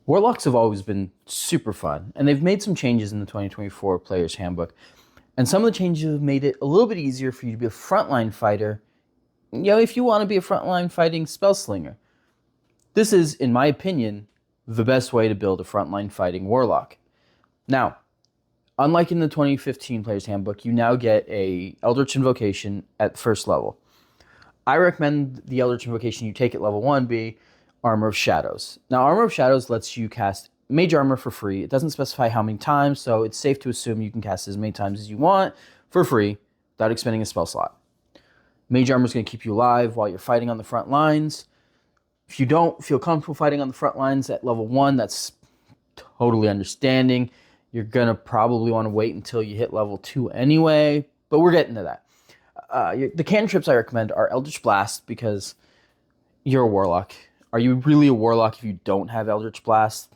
Warlocks have always been super fun, and they've made some changes in the 2024 Player's Handbook. And some of the changes have made it a little bit easier for you to be a frontline fighter, if you want to be a frontline fighting spell slinger. This is, in my opinion, the best way to build a frontline fighting Warlock. Now, unlike in the 2015 Player's Handbook, you now get a Eldritch Invocation at first level. I recommend the Eldritch Invocation you take at level 1 be Armor of Shadows. Now, Armor of Shadows lets you cast Mage Armor for free. It doesn't specify how many times, so it's safe to assume you can cast as many times as you want for free without expending a spell slot. Mage Armor is going to keep you alive while you're fighting on the front lines. If you don't feel comfortable fighting on the front lines at level 1, that's totally understanding. You're going to probably want to wait until you hit level 2 anyway, but we're getting to that. The cantrips I recommend are Eldritch Blast because you're a Warlock. Are you really a Warlock if you don't have Eldritch Blast?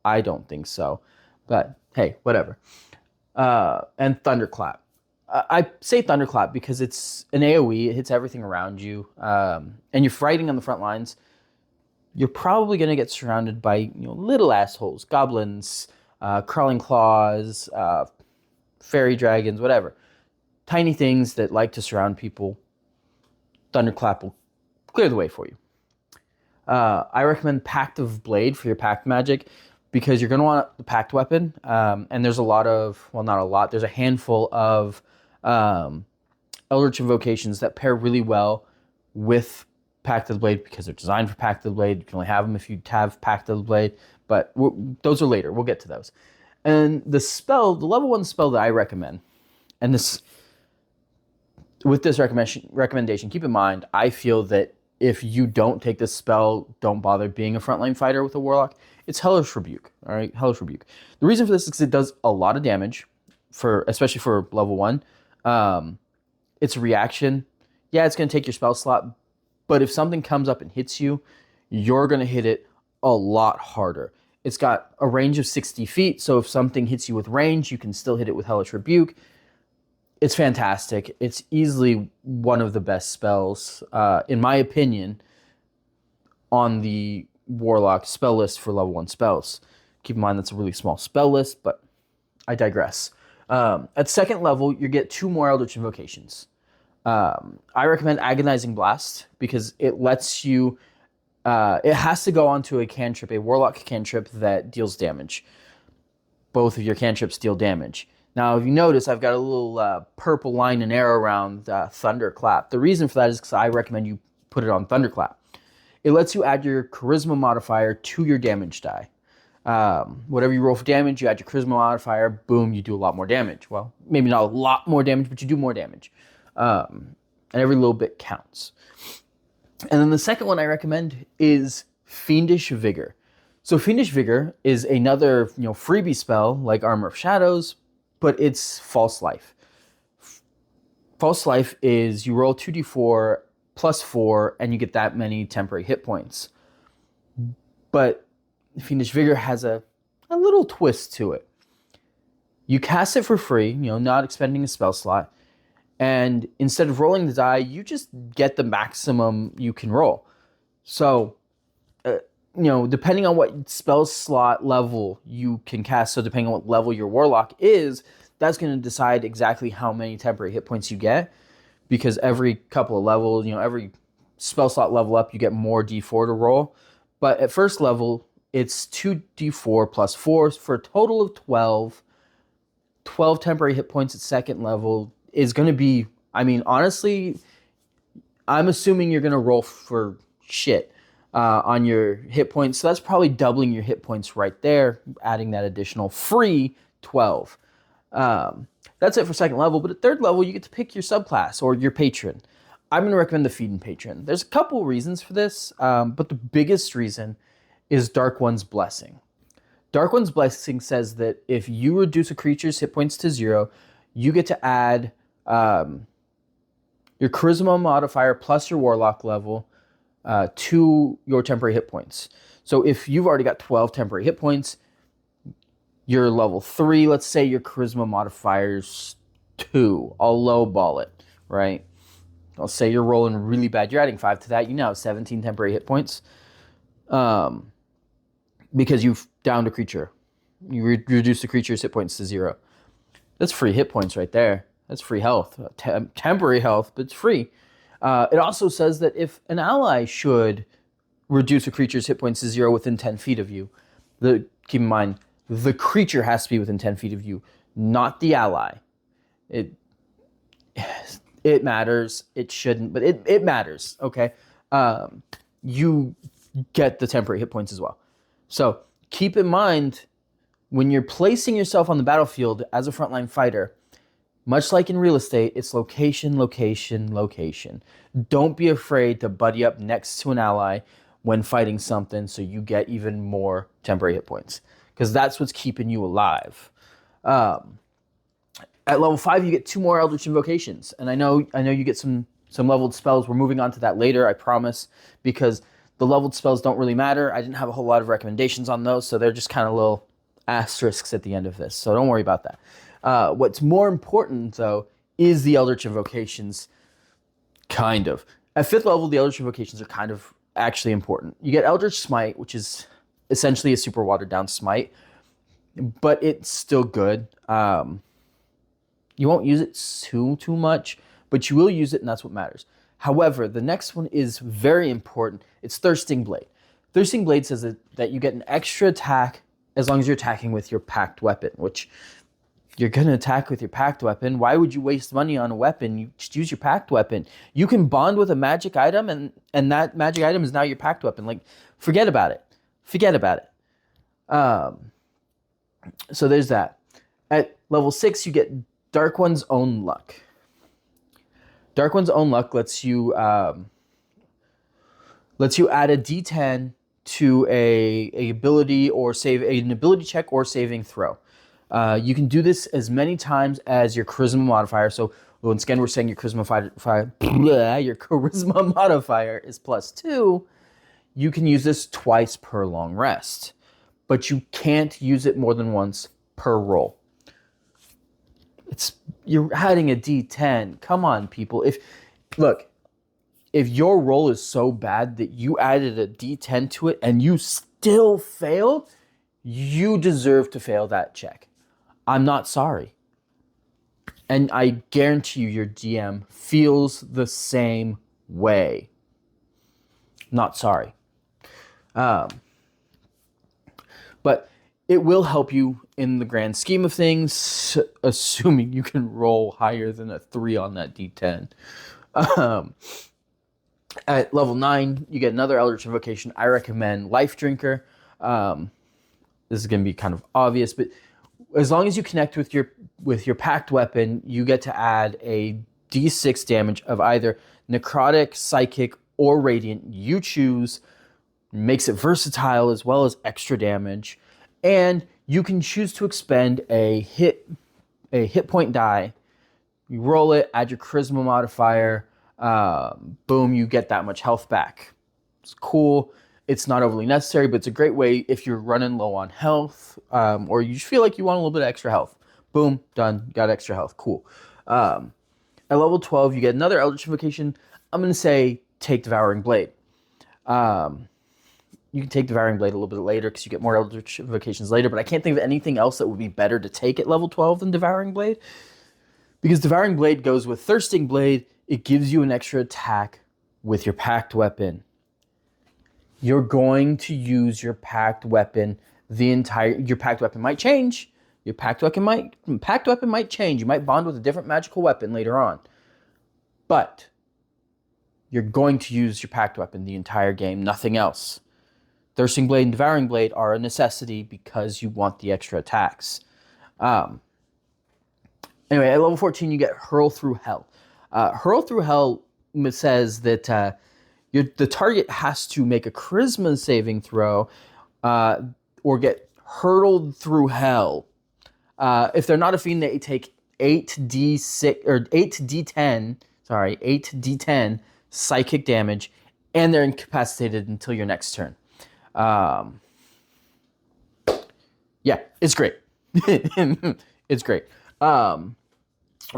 I don't think so. But hey, whatever. And Thunderclap. I say Thunderclap because it's an AoE. It hits everything around you. And you're fighting on the front lines. You're probably going to get surrounded by little assholes. Goblins, crawling claws, fairy dragons, whatever. Tiny things that like to surround people. Thunderclap will clear the way for you. I recommend Pact of Blade for your Pact magic because you're going to want the Pact weapon. And there's a lot of, well, not a lot, there's a handful of Eldritch Invocations that pair really well with Pact of the Blade because they're designed for Pact of the Blade. You can only have them if you have Pact of the Blade, but those are later. We'll get to those. And the level 1 spell that I recommend, and with this recommendation, keep in mind, I feel that if you don't take this spell, don't bother being a frontline fighter with a Warlock. It's Hellish Rebuke, all right? Hellish Rebuke. The reason for this is because it does a lot of damage, especially for level 1. It's a reaction. Yeah, it's going to take your spell slot, but if something comes up and hits you, you're going to hit it a lot harder. It's got a range of 60 feet, so if something hits you with range, you can still hit it with Hellish Rebuke. It's fantastic. It's easily one of the best spells, in my opinion, on the Warlock spell list for level 1 spells. Keep in mind that's a really small spell list, but I digress. At second level, you get 2 more Eldritch Invocations. I recommend Agonizing Blast because it lets you... it has to go onto a cantrip, a Warlock cantrip that deals damage. Both of your cantrips deal damage. Now, if you notice, I've got a little purple line and arrow around Thunderclap. The reason for that is because I recommend you put it on Thunderclap. It lets you add your Charisma modifier to your damage die. Whatever you roll for damage, you add your Charisma modifier, boom, you do a lot more damage. Well, maybe not a lot more damage, but you do more damage. And every little bit counts. And then the second one I recommend is Fiendish Vigor. So Fiendish Vigor is another freebie spell like Armor of Shadows, but it's False Life. False Life is you roll 2d4 plus 4, and you get that many temporary hit points. But Fiendish Vigor has a little twist to it. You cast it for free, not expending a spell slot, and instead of rolling the die, you just get the maximum you can roll. So, depending on what spell slot level you can cast, so depending on what level your Warlock is, that's going to decide exactly how many temporary hit points you get, because every couple of levels, every spell slot level up, you get more d4 to roll. But at first level, it's 2d4 plus 4 for a total of 12. 12 temporary hit points at second level is going to be, honestly, I'm assuming you're going to roll for shit on your hit points. So that's probably doubling your hit points right there, adding that additional free 12. That's it for second level, but at third level, you get to pick your subclass or your patron. I'm going to recommend the Feeding Patron. There's a couple reasons for this, but the biggest reason is Dark One's Blessing. Dark One's Blessing says that if you reduce a creature's hit points to 0, you get to add your Charisma modifier plus your Warlock level to your temporary hit points. So if you've already got 12 temporary hit points, you're level 3, let's say your Charisma modifier's 2. I'll lowball it, right? I'll say you're rolling really bad. You're adding 5 to that. You now have 17 temporary hit points. because you've downed a creature. You reduce the creature's hit points to 0. That's free hit points right there. That's free health. Temporary health, but it's free. It also says that if an ally should reduce a creature's hit points to 0 within 10 feet of you, keep in mind, the creature has to be within 10 feet of you, not the ally. It matters. It shouldn't, but it matters, okay? You get the temporary hit points as well. So keep in mind, when you're placing yourself on the battlefield as a frontline fighter, much like in real estate, it's location, location, location. Don't be afraid to buddy up next to an ally when fighting something so you get even more temporary hit points, because that's what's keeping you alive. At level 5, you get 2 more Eldritch Invocations, and I know you get some leveled spells. We're moving on to that later, I promise, because the leveled spells don't really matter. I didn't have a whole lot of recommendations on those, so they're just kind of little asterisks at the end of this, so don't worry about that. What's more important, though, is the Eldritch Invocations, kind of. At 5th level, the Eldritch Invocations are kind of actually important. You get Eldritch Smite, which is essentially a super watered-down smite, but it's still good. You won't use it too much, but you will use it, and that's what matters. However, the next one is very important. It's Thirsting Blade. Thirsting Blade says that you get an extra attack as long as you're attacking with your packed weapon, which you're going to attack with your packed weapon. Why would you waste money on a weapon? You just use your packed weapon. You can bond with a magic item, and that magic item is now your packed weapon. Like, forget about it. Forget about it. So there's that. At level 6, you get Dark One's Own Luck. Dark One's Own Luck lets you add a D10 to an ability check or saving throw. You can do this as many times as your charisma modifier. So once again, we're saying your charisma modifier is +2. You can use this twice per long rest, but you can't use it more than once per roll. You're adding a D10. Come on, people. If your roll is so bad that you added a D10 to it and you still failed, you deserve to fail that check. I'm not sorry. And I guarantee you your DM feels the same way. Not sorry. But it will help you in the grand scheme of things, assuming you can roll higher than a 3 on that D10. At level 9, you get another Eldritch Invocation. I recommend Life Drinker. This is going to be kind of obvious, but as long as you connect with your packed weapon, you get to add a D6 damage of either necrotic, psychic, or radiant. You choose. Makes it versatile as well as extra damage, and you can choose to expend a hit point die. You roll it, add your charisma modifier. Boom, you get that much health back. It's cool. It's not overly necessary, but it's a great way if you're running low on health, or you just feel like you want a little bit of extra health. Boom, done. Got extra health. Cool. At level 12, you get another Eldritch Invocation. I'm going to say take Devouring Blade. You can take Devouring Blade a little bit later because you get more Eldritch Invocations later, but I can't think of anything else that would be better to take at level 12 than Devouring Blade. Because Devouring Blade goes with Thirsting Blade, it gives you an extra attack with your packed weapon. You're going to use your packed weapon your packed weapon might change. Your packed weapon might change. You might bond with a different magical weapon later on. But you're going to use your packed weapon the entire game, nothing else. Thirsting Blade and Devouring Blade are a necessity because you want the extra attacks. Anyway, at level 14, you get Hurl Through Hell. Hurl Through Hell says that the target has to make a charisma saving throw or get hurtled through hell. If they're not a fiend, they take 8d10 psychic damage, and they're incapacitated until your next turn. Yeah, it's great. It's great.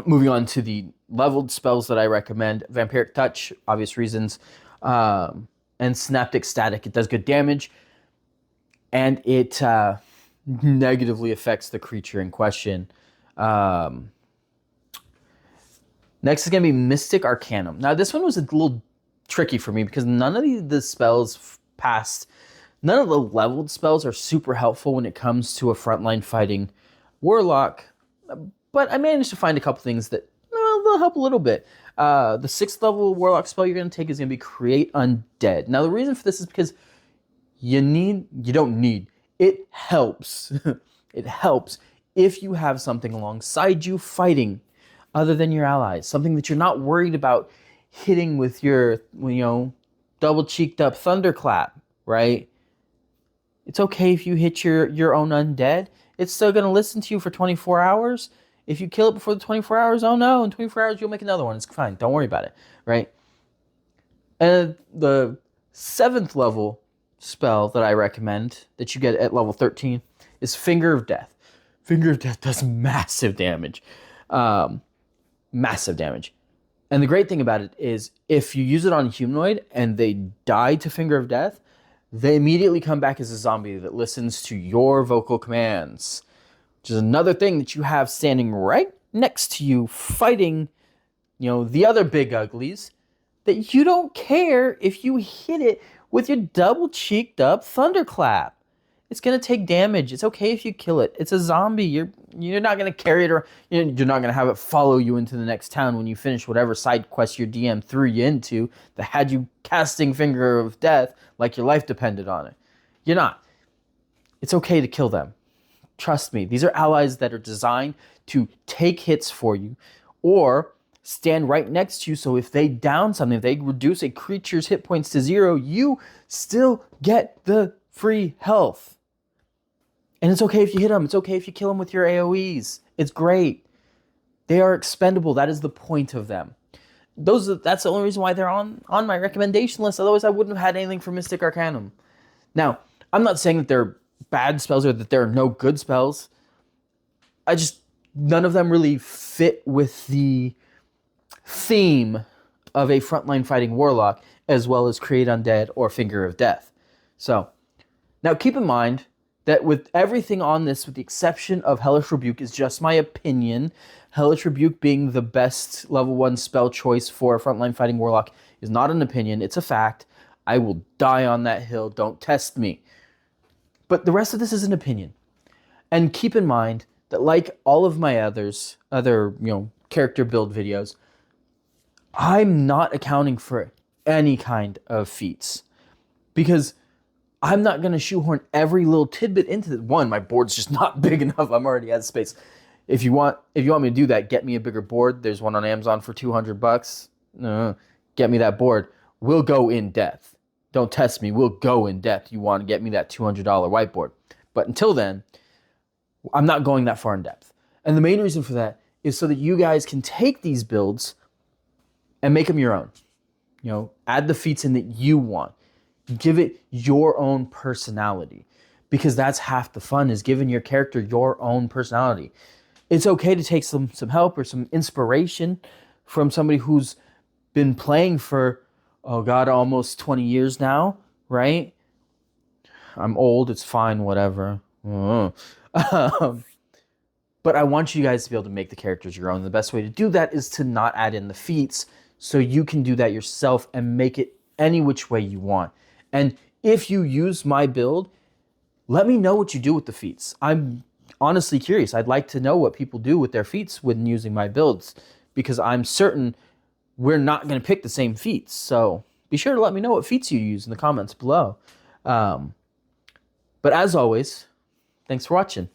Moving on to the leveled spells that I recommend. Vampiric Touch, obvious reasons. And Synaptic Static. It does good damage. and it negatively affects the creature in question. Next is going to be Mystic Arcanum. Now, this one was a little tricky for me because none of the spells past, none of the leveled spells are super helpful when it comes to a frontline fighting Warlock. But I managed to find a couple things that they'll help a little bit. The 6th level Warlock spell you're going to take is going to be Create Undead. Now, the reason for this is because it helps. It helps if you have something alongside you fighting other than your allies, something that you're not worried about hitting with your, double-cheeked up thunderclap, right? It's okay if you hit your own undead. It's still going to listen to you for 24 hours. If you kill it before the 24 hours, oh no, in 24 hours you'll make another one. It's fine. Don't worry about it, right? And the 7th level spell that I recommend that you get at level 13 is Finger of Death. Finger of Death does massive damage. Massive damage. And the great thing about it is if you use it on a humanoid and they die to Finger of Death, they immediately come back as a zombie that listens to your vocal commands, which is another thing that you have standing right next to you fighting, the other big uglies, that you don't care if you hit it with your double-cheeked up thunderclap. It's going to take damage. It's okay if you kill it. It's a zombie. You're not going to carry it around. You're not going to have it follow you into the next town when you finish whatever side quest your DM threw you into that had you casting Finger of Death like your life depended on it. You're not. It's okay to kill them. Trust me. These are allies that are designed to take hits for you or stand right next to you, so if they down something, if they reduce a creature's hit points to 0, you still get the free health. And it's okay if you hit them. It's okay if you kill them with your AoEs. It's great. They are expendable. That is the point of them. That's the only reason why they're on my recommendation list. Otherwise, I wouldn't have had anything for Mystic Arcanum. Now, I'm not saying that they're bad spells or that there are no good spells. None of them really fit with the theme of a frontline fighting Warlock, as well as Create Undead or Finger of Death. So, now keep in mind that with everything on this, with the exception of Hellish Rebuke, is just my opinion. Hellish Rebuke being the best level 1 spell choice for a frontline fighting Warlock is not an opinion, it's a fact. I will die on that hill, don't test me. But the rest of this is an opinion. And keep in mind that like all of my other character build videos, I'm not accounting for any kind of feats. Because I'm not going to shoehorn every little tidbit into it. One, my board's just not big enough. I'm already out of space. If you want me to do that, get me a bigger board. There's one on Amazon for $200. Get me that board. We'll go in depth. Don't test me. We'll go in depth. You want to get me that $200 whiteboard. But until then, I'm not going that far in depth. And the main reason for that is so that you guys can take these builds and make them your own. Add the feats in that you want. Give it your own personality, because that's half the fun, is giving your character your own personality. It's okay to take some help or some inspiration from somebody who's been playing for, almost 20 years now, right? I'm old, it's fine, whatever. But I want you guys to be able to make the characters your own. The best way to do that is to not add in the feats, so you can do that yourself and make it any which way you want. And if you use my build, let me know what you do with the feats. I'm honestly curious. I'd like to know what people do with their feats when using my builds, because I'm certain we're not going to pick the same feats. So be sure to let me know what feats you use in the comments below. But as always, thanks for watching.